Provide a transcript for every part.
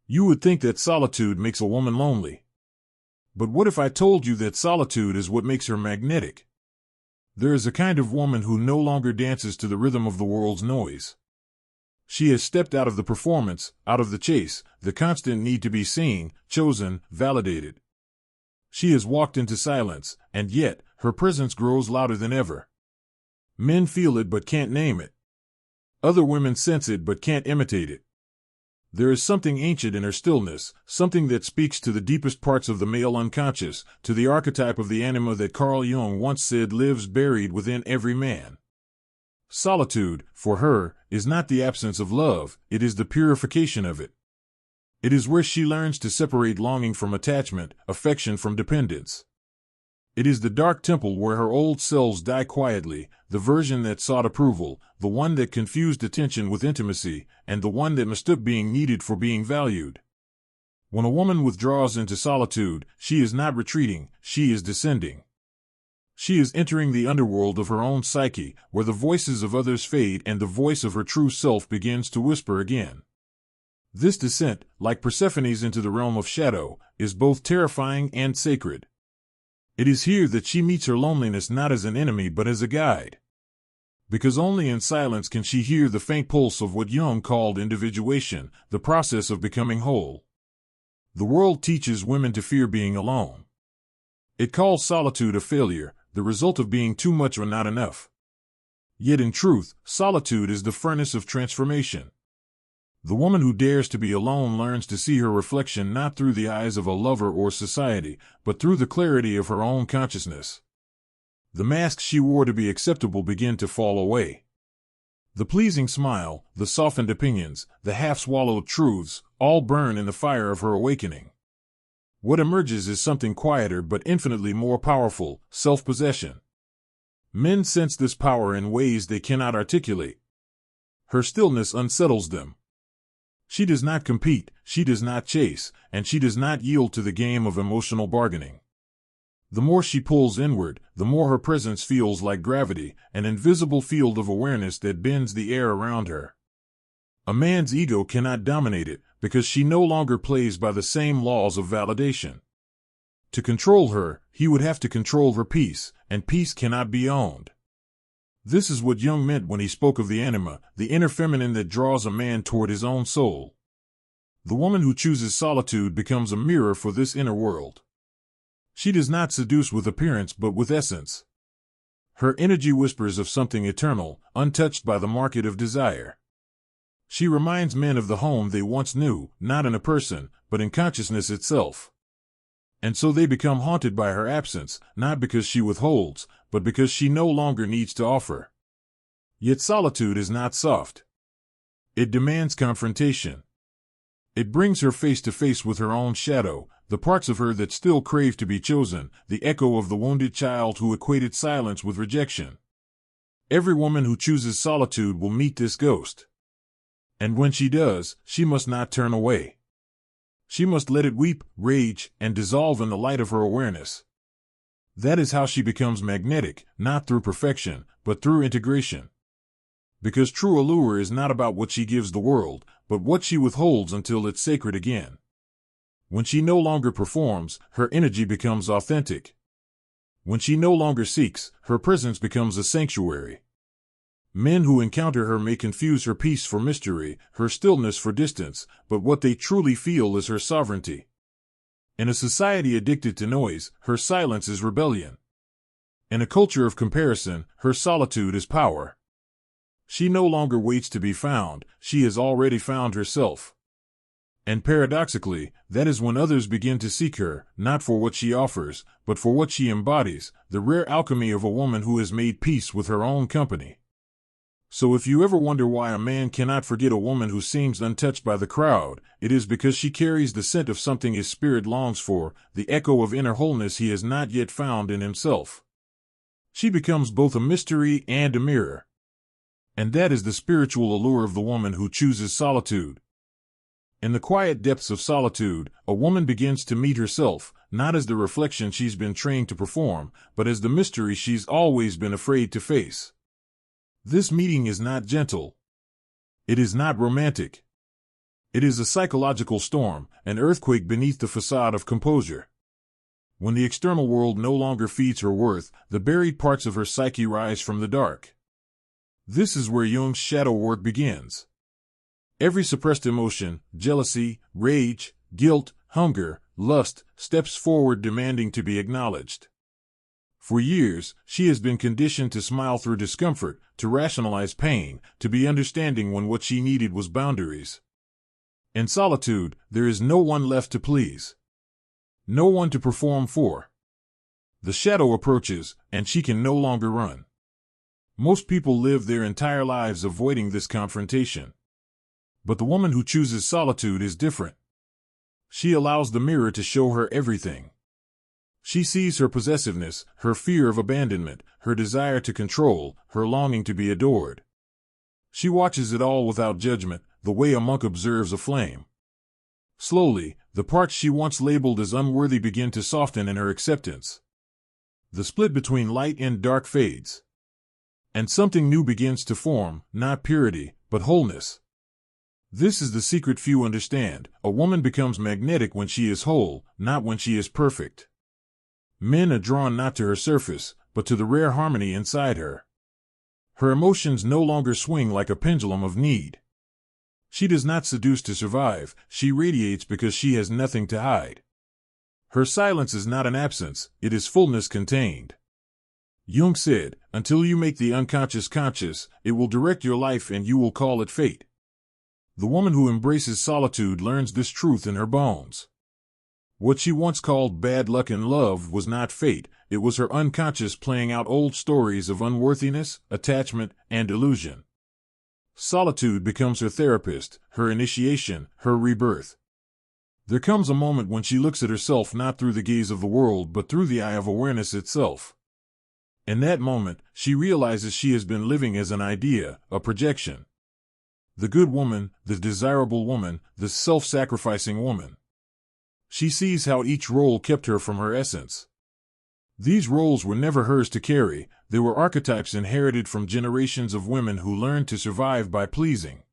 You would think that solitude makes a woman lonely. But what if I told you that solitude is what makes her magnetic? There is a kind of woman who no longer dances to the rhythm of the world's noise. She has stepped out of the performance, out of the chase, the constant need to be seen, chosen, validated. She has walked into silence, and yet, her presence grows louder than ever. Men feel it but can't name it. Other women sense it but can't imitate it. There is something ancient in her stillness, something that speaks to the deepest parts of the male unconscious, to the archetype of the anima that Carl Jung once said lives buried within every man. Solitude, for her, is not the absence of love, it is the purification of it. It is where she learns to separate longing from attachment, affection from dependence. It is the dark temple where her old selves die quietly, the version that sought approval, the one that confused attention with intimacy, and the one that mistook being needed for being valued. When a woman withdraws into solitude, she is not retreating, she is descending. She is entering the underworld of her own psyche, where the voices of others fade and the voice of her true self begins to whisper again. This descent, like Persephone's into the realm of shadow, is both terrifying and sacred. It is here that she meets her loneliness not as an enemy but as a guide. Because only in silence can she hear the faint pulse of what Jung called individuation, the process of becoming whole. The world teaches women to fear being alone. It calls solitude a failure, the result of being too much or not enough. Yet in truth, solitude is the furnace of transformation. The woman who dares to be alone learns to see her reflection not through the eyes of a lover or society, but through the clarity of her own consciousness. The masks she wore to be acceptable begin to fall away. The pleasing smile, the softened opinions, the half-swallowed truths, all burn in the fire of her awakening. What emerges is something quieter but infinitely more powerful, self-possession. Men sense this power in ways they cannot articulate. Her stillness unsettles them. She does not compete, she does not chase, and she does not yield to the game of emotional bargaining. The more she pulls inward, the more her presence feels like gravity, an invisible field of awareness that bends the air around her. A man's ego cannot dominate it, because she no longer plays by the same laws of validation. To control her, he would have to control her peace, and peace cannot be owned. This is what Jung meant when he spoke of the anima, the inner feminine that draws a man toward his own soul. The woman who chooses solitude becomes a mirror for this inner world. She does not seduce with appearance but with essence. Her energy whispers of something eternal, untouched by the market of desire. She reminds men of the home they once knew, not in a person, but in consciousness itself. And so they become haunted by her absence, not because she withholds, but because she no longer needs to offer. Yet solitude is not soft. It demands confrontation. It brings her face to face with her own shadow, the parts of her that still crave to be chosen, the echo of the wounded child who equated silence with rejection. Every woman who chooses solitude will meet this ghost. And when she does, she must not turn away. She must let it weep, rage, and dissolve in the light of her awareness. That is how she becomes magnetic, not through perfection, but through integration. Because true allure is not about what she gives the world, but what she withholds until it's sacred again. When she no longer performs, her energy becomes authentic. When she no longer seeks, her presence becomes a sanctuary. Men who encounter her may confuse her peace for mystery, her stillness for distance, but what they truly feel is her sovereignty. In a society addicted to noise, her silence is rebellion. In a culture of comparison, her solitude is power. She no longer waits to be found, she has already found herself. And paradoxically, that is when others begin to seek her, not for what she offers, but for what she embodies, the rare alchemy of a woman who has made peace with her own company. So if you ever wonder why a man cannot forget a woman who seems untouched by the crowd, it is because she carries the scent of something his spirit longs for, the echo of inner wholeness he has not yet found in himself. She becomes both a mystery and a mirror. And that is the spiritual allure of the woman who chooses solitude. In the quiet depths of solitude, a woman begins to meet herself, not as the reflection she's been trained to perform, but as the mystery she's always been afraid to face. This meeting is not gentle. It is not romantic. It is a psychological storm, an earthquake beneath the facade of composure. When the external world no longer feeds her worth, the buried parts of her psyche rise from the dark. This is where Jung's shadow work begins. Every suppressed emotion, jealousy, rage, guilt, hunger, lust, steps forward demanding to be acknowledged. For years, she has been conditioned to smile through discomfort, to rationalize pain, to be understanding when what she needed was boundaries. In solitude, there is no one left to please. No one to perform for. The shadow approaches, and she can no longer run. Most people live their entire lives avoiding this confrontation. But the woman who chooses solitude is different. She allows the mirror to show her everything. She sees her possessiveness, her fear of abandonment, her desire to control, her longing to be adored. She watches it all without judgment, the way a monk observes a flame. Slowly, the parts she once labeled as unworthy begin to soften in her acceptance. The split between light and dark fades. And something new begins to form, not purity, but wholeness. This is the secret few understand. A woman becomes magnetic when she is whole, not when she is perfect. Men are drawn not to her surface, but to the rare harmony inside her. Her emotions no longer swing like a pendulum of need. She does not seduce to survive, she radiates because she has nothing to hide. Her silence is not an absence, it is fullness contained. Jung said, until you make the unconscious conscious, it will direct your life and you will call it fate. The woman who embraces solitude learns this truth in her bones. What she once called bad luck in love was not fate, it was her unconscious playing out old stories of unworthiness, attachment, and illusion. Solitude becomes her therapist, her initiation, her rebirth. There comes a moment when she looks at herself not through the gaze of the world but through the eye of awareness itself. In that moment, she realizes she has been living as an idea, a projection. The good woman, the desirable woman, the self-sacrificing woman. She sees how each role kept her from her essence. These roles were never hers to carry, they were archetypes inherited from generations of women who learned to survive by pleasing.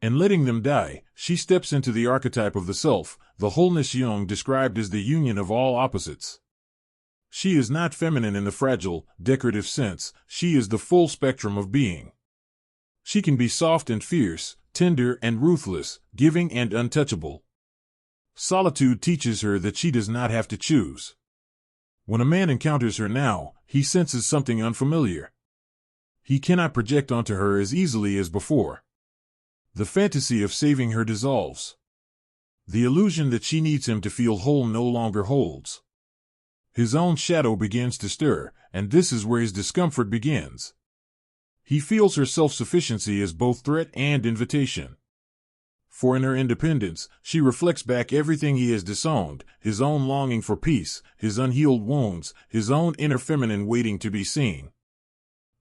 In letting them die, she steps into the archetype of the self, the wholeness Jung described as the union of all opposites. She is not feminine in the fragile, decorative sense, she is the full spectrum of being. She can be soft and fierce, tender and ruthless, giving and untouchable. Solitude teaches her that she does not have to choose. When a man encounters her now, he senses something unfamiliar. He cannot project onto her as easily as before. The fantasy of saving her dissolves. The illusion that she needs him to feel whole no longer holds. His own shadow begins to stir, and this is where his discomfort begins. He feels her self-sufficiency as both threat and invitation. For in her independence, she reflects back everything he has disowned, his own longing for peace, his unhealed wounds, his own inner feminine waiting to be seen.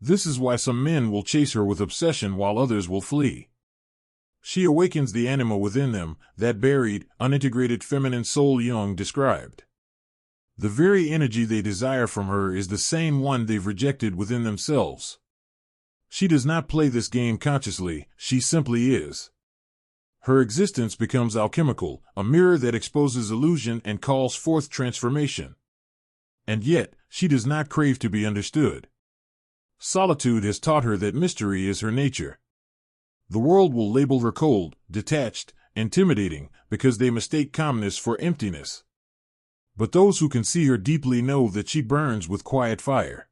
This is why some men will chase her with obsession while others will flee. She awakens the anima within them, that buried, unintegrated feminine soul Jung described. The very energy they desire from her is the same one they've rejected within themselves. She does not play this game consciously, she simply is. Her existence becomes alchemical, a mirror that exposes illusion and calls forth transformation. And yet, she does not crave to be understood. Solitude has taught her that mystery is her nature. The world will label her cold, detached, intimidating, because they mistake calmness for emptiness. But those who can see her deeply know that she burns with quiet fire.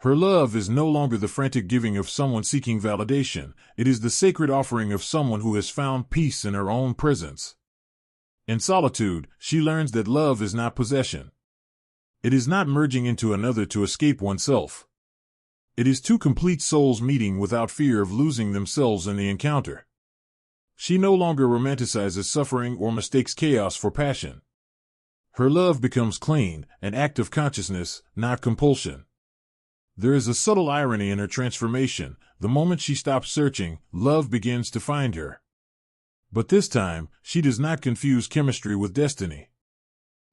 Her love is no longer the frantic giving of someone seeking validation, it is the sacred offering of someone who has found peace in her own presence. In solitude, she learns that love is not possession. It is not merging into another to escape oneself. It is two complete souls meeting without fear of losing themselves in the encounter. She no longer romanticizes suffering or mistakes chaos for passion. Her love becomes clean, an act of consciousness, not compulsion. There is a subtle irony in her transformation. The moment she stops searching, love begins to find her. But this time, she does not confuse chemistry with destiny.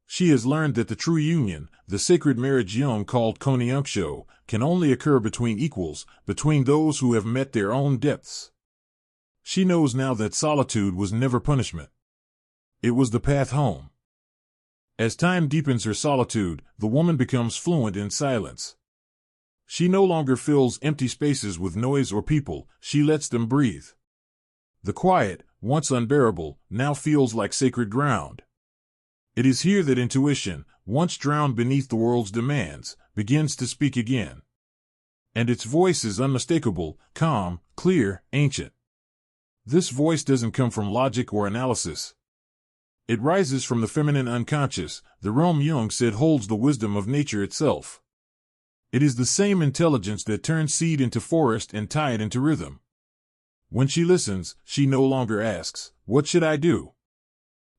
She has learned that the true union, the sacred marriage Jung called konjunktio, can only occur between equals, between those who have met their own depths. She knows now that solitude was never punishment. It was the path home. As time deepens her solitude, the woman becomes fluent in silence. She no longer fills empty spaces with noise or people, she lets them breathe. The quiet, once unbearable, now feels like sacred ground. It is here that intuition, once drowned beneath the world's demands, begins to speak again. And its voice is unmistakable, calm, clear, ancient. This voice doesn't come from logic or analysis. It rises from the feminine unconscious, the realm Jung said holds the wisdom of nature itself. It is the same intelligence that turns seed into forest and tide into rhythm. When she listens, she no longer asks, "What should I do?"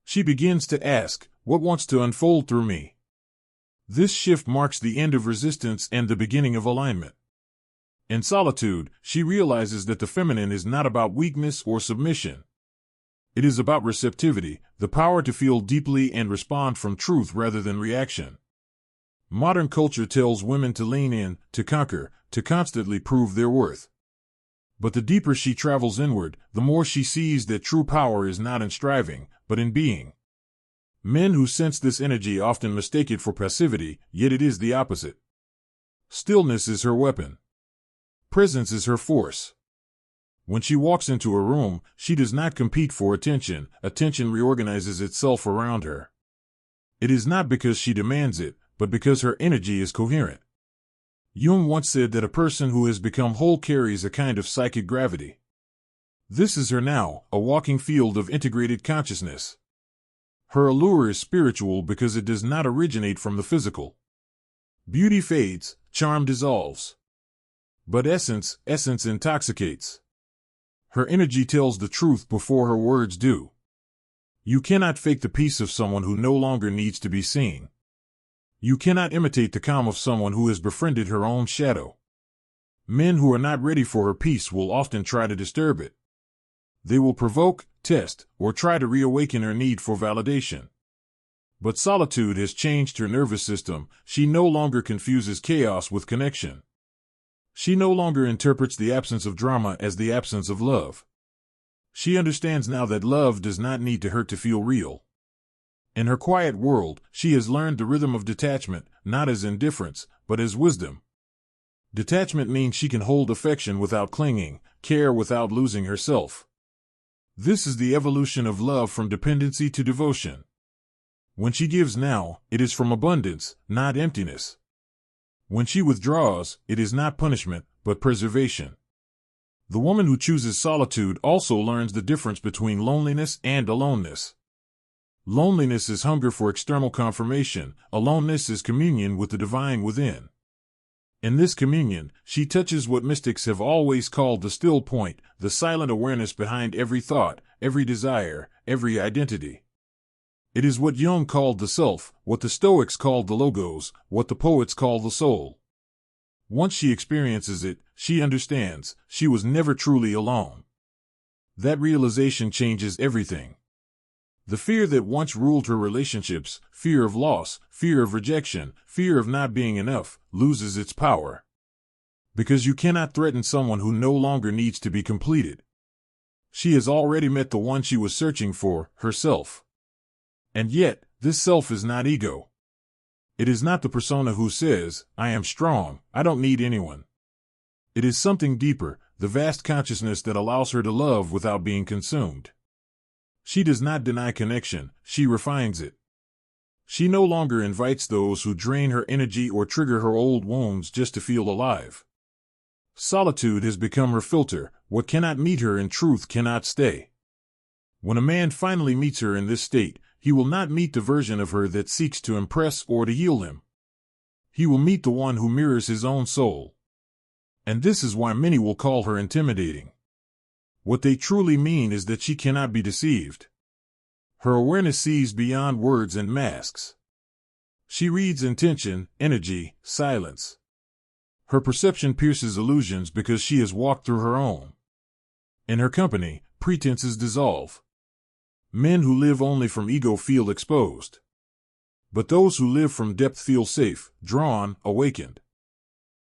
She begins to ask, "What wants to unfold through me?" This shift marks the end of resistance and the beginning of alignment. In solitude, she realizes that the feminine is not about weakness or submission. It is about receptivity, the power to feel deeply and respond from truth rather than reaction. Modern culture tells women to lean in, to conquer, to constantly prove their worth. But the deeper she travels inward, the more she sees that true power is not in striving, but in being. Men who sense this energy often mistake it for passivity, yet it is the opposite. Stillness is her weapon. Presence is her force. When she walks into a room, she does not compete for attention. Attention reorganizes itself around her. It is not because she demands it, but because her energy is coherent. Jung once said that a person who has become whole carries a kind of psychic gravity. This is her now, a walking field of integrated consciousness. Her allure is spiritual because it does not originate from the physical. Beauty fades, charm dissolves. But essence intoxicates. Her energy tells the truth before her words do. You cannot fake the peace of someone who no longer needs to be seen. You cannot imitate the calm of someone who has befriended her own shadow. Men who are not ready for her peace will often try to disturb it. They will provoke, test, or try to reawaken her need for validation. But solitude has changed her nervous system. She no longer confuses chaos with connection. She no longer interprets the absence of drama as the absence of love. She understands now that love does not need to hurt to feel real. In her quiet world, she has learned the rhythm of detachment, not as indifference, but as wisdom. Detachment means she can hold affection without clinging, care without losing herself. This is the evolution of love from dependency to devotion. When she gives now, it is from abundance, not emptiness. When she withdraws, it is not punishment, but preservation. The woman who chooses solitude also learns the difference between loneliness and aloneness. Loneliness is hunger for external confirmation, aloneness is communion with the divine within. In this communion, she touches what mystics have always called the still point, the silent awareness behind every thought, every desire, every identity. It is what Jung called the self, what the Stoics called the logos, what the poets call the soul. Once she experiences it, she understands, she was never truly alone. That realization changes everything. The fear that once ruled her relationships, fear of loss, fear of rejection, fear of not being enough, loses its power. Because you cannot threaten someone who no longer needs to be completed. She has already met the one she was searching for, herself. And yet, this self is not ego. It is not the persona who says, "I am strong, I don't need anyone." It is something deeper, the vast consciousness that allows her to love without being consumed. She does not deny connection, she refines it. She no longer invites those who drain her energy or trigger her old wounds just to feel alive. Solitude has become her filter, what cannot meet her in truth cannot stay. When a man finally meets her in this state, he will not meet the version of her that seeks to impress or to heal him. He will meet the one who mirrors his own soul. And this is why many will call her intimidating. What they truly mean is that she cannot be deceived. Her awareness sees beyond words and masks. She reads intention, energy, silence. Her perception pierces illusions because she has walked through her own. In her company, pretenses dissolve. Men who live only from ego feel exposed. But those who live from depth feel safe, drawn, awakened.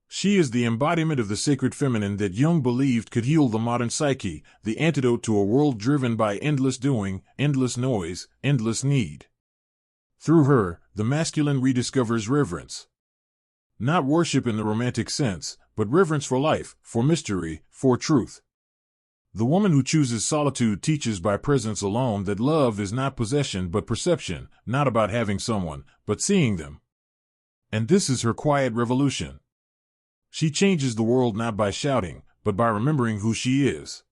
She is the embodiment of the sacred feminine that Jung believed could heal the modern psyche, the antidote to a world driven by endless doing, endless noise, endless need. Through her, the masculine rediscovers reverence. Not worship in the romantic sense, but reverence for life, for mystery, for truth. The woman who chooses solitude teaches by presence alone that love is not possession but perception, not about having someone, but seeing them. And this is her quiet revolution. She changes the world not by shouting, but by remembering who she is.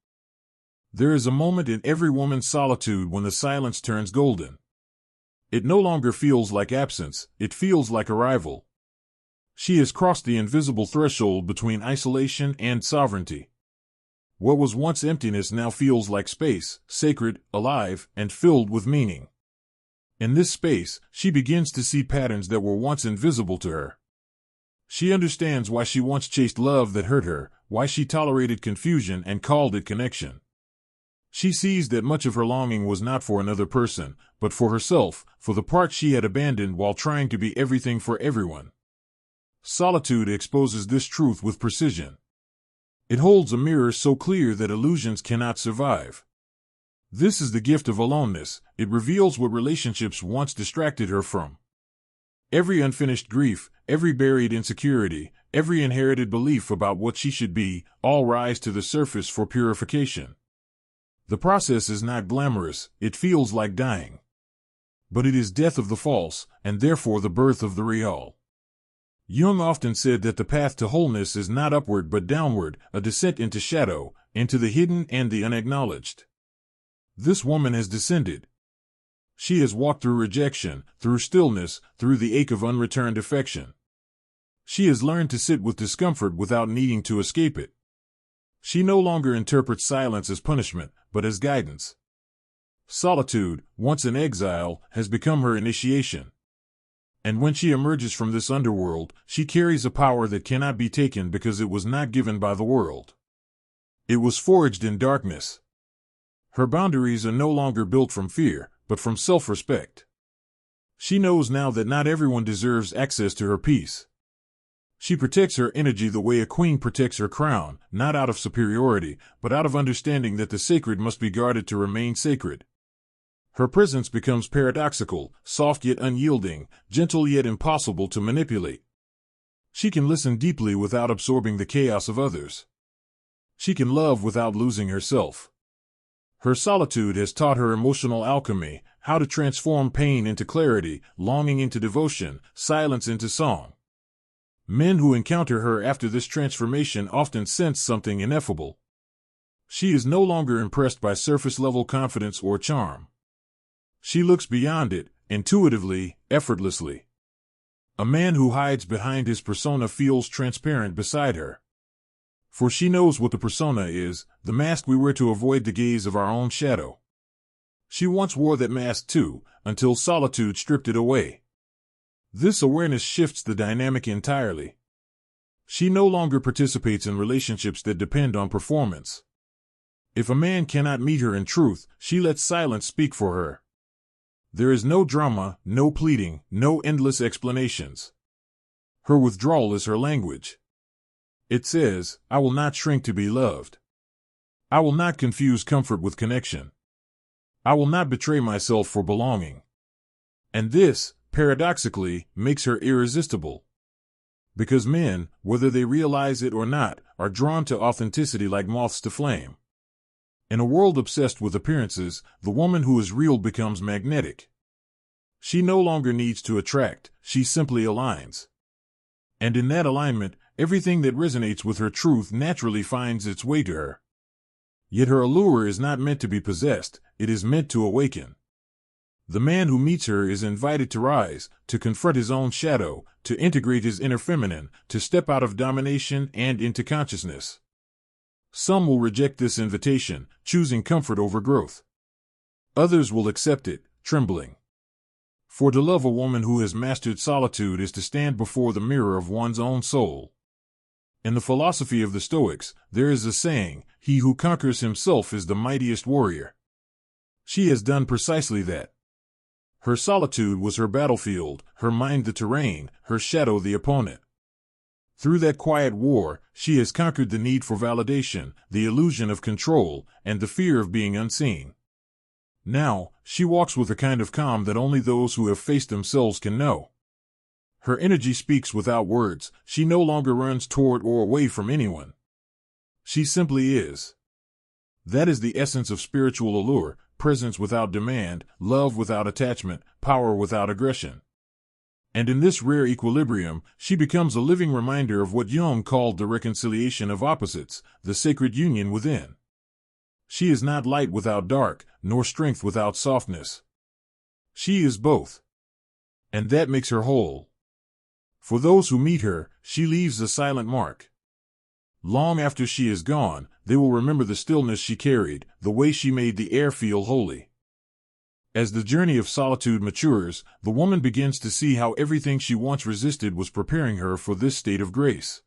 There is a moment in every woman's solitude when the silence turns golden. It no longer feels like absence, it feels like arrival. She has crossed the invisible threshold between isolation and sovereignty. What was once emptiness now feels like space, sacred, alive, and filled with meaning. In this space, she begins to see patterns that were once invisible to her. She understands why she once chased love that hurt her, why she tolerated confusion and called it connection. She sees that much of her longing was not for another person, but for herself, for the part she had abandoned while trying to be everything for everyone. Solitude exposes this truth with precision. It holds a mirror so clear that illusions cannot survive. This is the gift of aloneness. It reveals what relationships once distracted her from. Every unfinished grief, every buried insecurity, every inherited belief about what she should be, all rise to the surface for purification. The process is not glamorous, it feels like dying. But it is death of the false, and therefore the birth of the real. Jung often said that the path to wholeness is not upward but downward, a descent into shadow, into the hidden and the unacknowledged. This woman has descended. She has walked through rejection, through stillness, through the ache of unreturned affection. She has learned to sit with discomfort without needing to escape it. She no longer interprets silence as punishment, but as guidance. Solitude, once in exile, has become her initiation. And when she emerges from this underworld, she carries a power that cannot be taken because it was not given by the world. It was forged in darkness. Her boundaries are no longer built from fear, but from self-respect. She knows now that not everyone deserves access to her peace. She protects her energy the way a queen protects her crown, not out of superiority, but out of understanding that the sacred must be guarded to remain sacred. Her presence becomes paradoxical, soft yet unyielding, gentle yet impossible to manipulate. She can listen deeply without absorbing the chaos of others. She can love without losing herself. Her solitude has taught her emotional alchemy, how to transform pain into clarity, longing into devotion, silence into song. Men who encounter her after this transformation often sense something ineffable. She is no longer impressed by surface-level confidence or charm. She looks beyond it, intuitively, effortlessly. A man who hides behind his persona feels transparent beside her. For she knows what the persona is, the mask we wear to avoid the gaze of our own shadow. She once wore that mask too, until solitude stripped it away. This awareness shifts the dynamic entirely. She no longer participates in relationships that depend on performance. If a man cannot meet her in truth, she lets silence speak for her. There is no drama, no pleading, no endless explanations. Her withdrawal is her language. It says, I will not shrink to be loved. I will not confuse comfort with connection. I will not betray myself for belonging. And this, paradoxically, makes her irresistible. Because men, whether they realize it or not, are drawn to authenticity like moths to flame. In a world obsessed with appearances, the woman who is real becomes magnetic. She no longer needs to attract, she simply aligns. And in that alignment, everything that resonates with her truth naturally finds its way to her. Yet her allure is not meant to be possessed, it is meant to awaken. The man who meets her is invited to rise, to confront his own shadow, to integrate his inner feminine, to step out of domination and into consciousness. Some will reject this invitation, choosing comfort over growth. Others will accept it, trembling. For to love a woman who has mastered solitude is to stand before the mirror of one's own soul. In the philosophy of the Stoics, there is a saying, he who conquers himself is the mightiest warrior. She has done precisely that. Her solitude was her battlefield, her mind the terrain, her shadow the opponent. Through that quiet war, she has conquered the need for validation, the illusion of control, and the fear of being unseen. Now, she walks with a kind of calm that only those who have faced themselves can know. Her energy speaks without words. She no longer runs toward or away from anyone. She simply is. That is the essence of spiritual allure: presence without demand, love without attachment, power without aggression. And in this rare equilibrium, she becomes a living reminder of what Jung called the reconciliation of opposites, the sacred union within. She is not light without dark, nor strength without softness. She is both. And that makes her whole. For those who meet her, she leaves a silent mark. Long after she is gone, they will remember the stillness she carried, the way she made the air feel holy. As the journey of solitude matures, the woman begins to see how everything she once resisted was preparing her for this state of grace.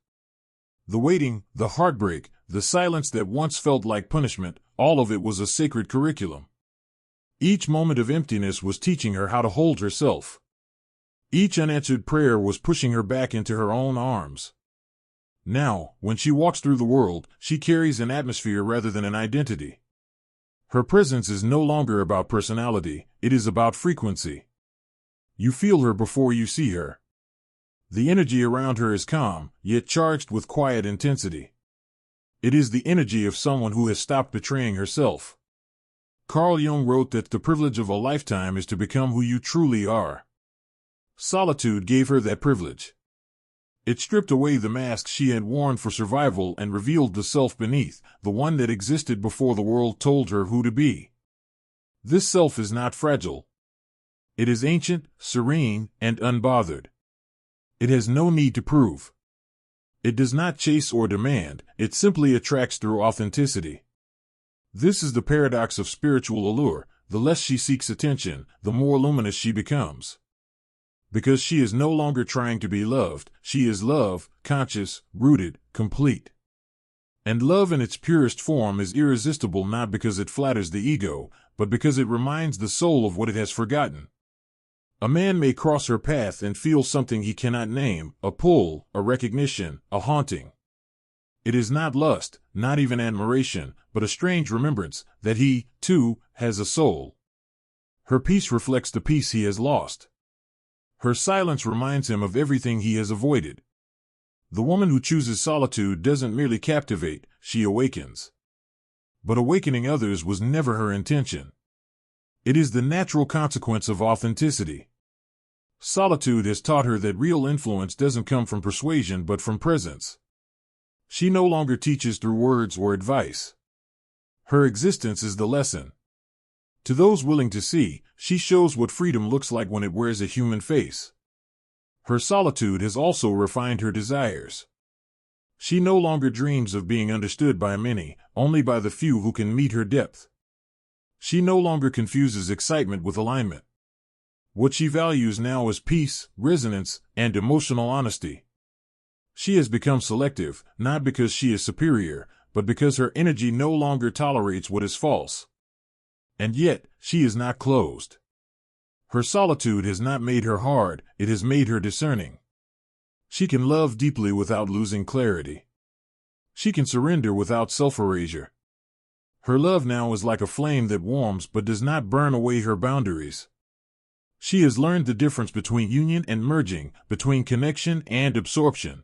The waiting, the heartbreak, the silence that once felt like punishment, all of it was a sacred curriculum. Each moment of emptiness was teaching her how to hold herself. Each unanswered prayer was pushing her back into her own arms. Now, when she walks through the world, she carries an atmosphere rather than an identity. Her presence is no longer about personality, it is about frequency. You feel her before you see her. The energy around her is calm, yet charged with quiet intensity. It is the energy of someone who has stopped betraying herself. Carl Jung wrote that the privilege of a lifetime is to become who you truly are. Solitude gave her that privilege. It stripped away the mask she had worn for survival and revealed the self beneath, the one that existed before the world told her who to be. This self is not fragile. It is ancient, serene, and unbothered. It has no need to prove. It does not chase or demand, it simply attracts through authenticity. This is the paradox of spiritual allure: the less she seeks attention, the more luminous she becomes. Because she is no longer trying to be loved, she is love, conscious, rooted, complete. And love in its purest form is irresistible not because it flatters the ego, but because it reminds the soul of what it has forgotten. A man may cross her path and feel something he cannot name, a pull, a recognition, a haunting. It is not lust, not even admiration, but a strange remembrance that he, too, has a soul. Her peace reflects the peace he has lost. Her silence reminds him of everything he has avoided. The woman who chooses solitude doesn't merely captivate, she awakens. But awakening others was never her intention. It is the natural consequence of authenticity. Solitude has taught her that real influence doesn't come from persuasion but from presence. She no longer teaches through words or advice. Her existence is the lesson. To those willing to see, she shows what freedom looks like when it wears a human face. Her solitude has also refined her desires. She no longer dreams of being understood by many, only by the few who can meet her depth. She no longer confuses excitement with alignment. What she values now is peace, resonance, and emotional honesty. She has become selective, not because she is superior, but because her energy no longer tolerates what is false. And yet, she is not closed. Her solitude has not made her hard, it has made her discerning. She can love deeply without losing clarity. She can surrender without self-erasure. Her love now is like a flame that warms but does not burn away her boundaries. She has learned the difference between union and merging, between connection and absorption.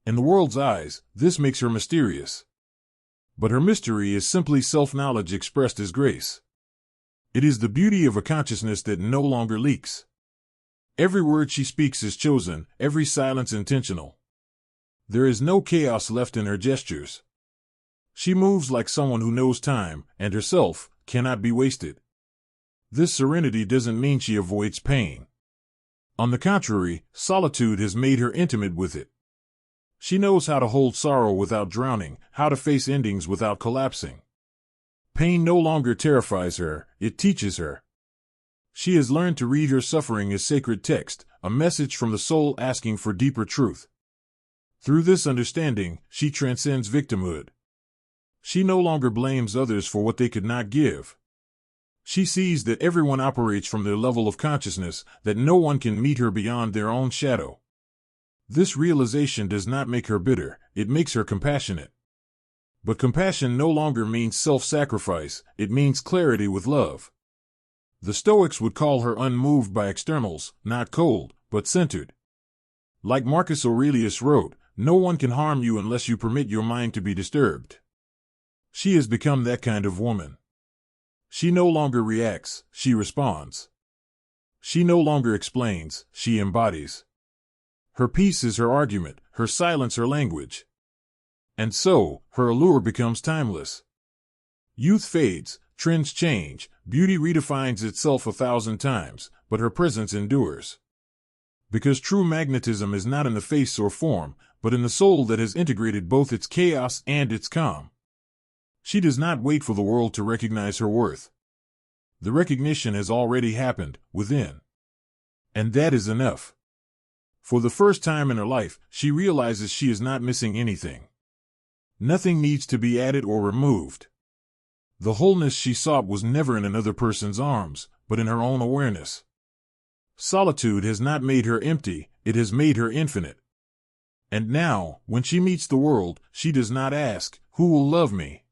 In the world's eyes, this makes her mysterious. But her mystery is simply self-knowledge expressed as grace. It is the beauty of a consciousness that no longer leaks. Every word she speaks is chosen, every silence intentional. There is no chaos left in her gestures. She moves like someone who knows time, and herself cannot be wasted. This serenity doesn't mean she avoids pain. On the contrary, solitude has made her intimate with it. She knows how to hold sorrow without drowning, how to face endings without collapsing. Pain no longer terrifies her, it teaches her. She has learned to read her suffering as sacred text, a message from the soul asking for deeper truth. Through this understanding, she transcends victimhood. She no longer blames others for what they could not give. She sees that everyone operates from their level of consciousness, that no one can meet her beyond their own shadow. This realization does not make her bitter, it makes her compassionate. But compassion no longer means self-sacrifice, it means clarity with love. The Stoics would call her unmoved by externals, not cold, but centered. Like Marcus Aurelius wrote, no one can harm you unless you permit your mind to be disturbed. She has become that kind of woman. She no longer reacts, she responds. She no longer explains, she embodies. Her peace is her argument, her silence her language. And so, her allure becomes timeless. Youth fades, trends change, beauty redefines itself 1,000 times, but her presence endures. Because true magnetism is not in the face or form, but in the soul that has integrated both its chaos and its calm. She does not wait for the world to recognize her worth. The recognition has already happened, within. And that is enough. For the first time in her life, she realizes she is not missing anything. Nothing needs to be added or removed. The wholeness she sought was never in another person's arms, but in her own awareness. Solitude has not made her empty, it has made her infinite. And now, when she meets the world, she does not ask, "Who will love me?"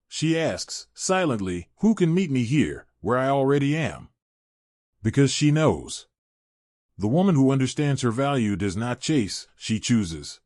She asks, silently, "Who can meet me here, where I already am?" Because she knows. The woman who understands her value does not chase, she chooses.